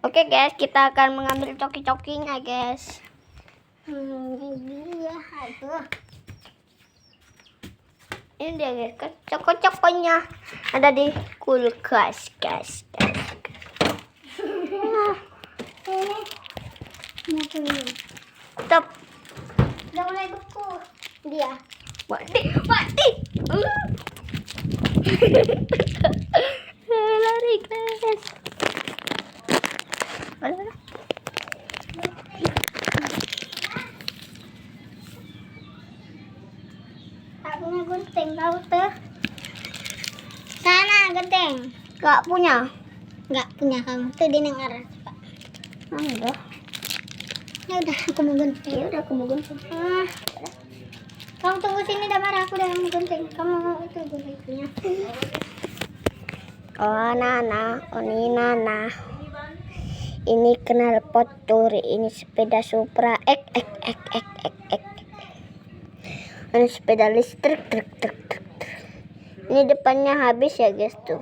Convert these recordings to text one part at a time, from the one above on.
Oke guys, kita akan mengambil coki-cokinya guys. Ini dia, aduh. Ini dia guys, coko-cokonya ada di kulkas guys. Ini Stop. udah mulai beku dia. Mati. Lari guys. Tak punya gunting kau tuh. Sana gunting. Gak punya. Nggak punya kamu tuh di dengar. Enggak. Ya udah aku mau gunting. Ya udah aku mau gunting. Kamu tunggu sini Damar, aku udah mau gunting. Kamu mau itu guntingnya. Oh Nana, ini Nana. Ini knalpot Turi, ini sepeda Supra. Ini sepeda listrik. Ini depannya habis ya guys tuh.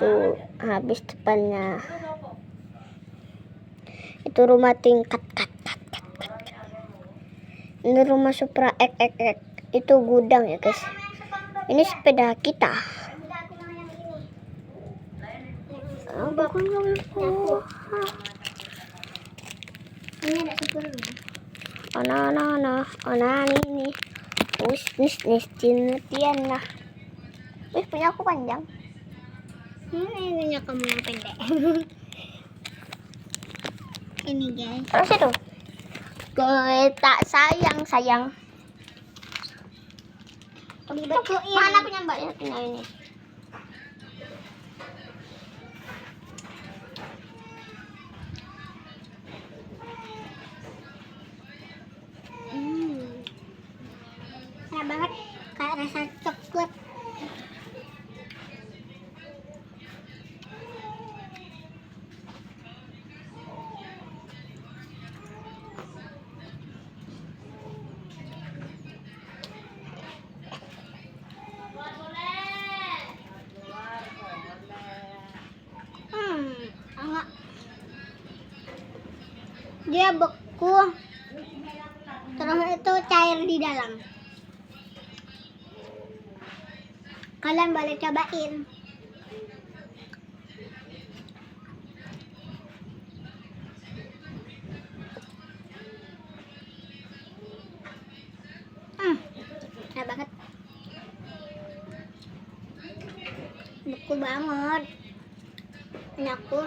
Tuh habis depannya. Itu rumah tingkat. Ini rumah Supra Itu gudang ya guys. Ini sepeda kita. Ini ada sepuluh. Ini. Nis Tian lah. Wih, punya aku panjang. Ini kamu yang pendek. Ini guys. Terus itu. Tak sayang. Mana punya mbaknya punya ini? Enak banget, kayak rasa coklat. Enggak. Dia beku. Terus itu cair di dalam. Kalian boleh cobain. Enak banget. Beku banget. Ini aku.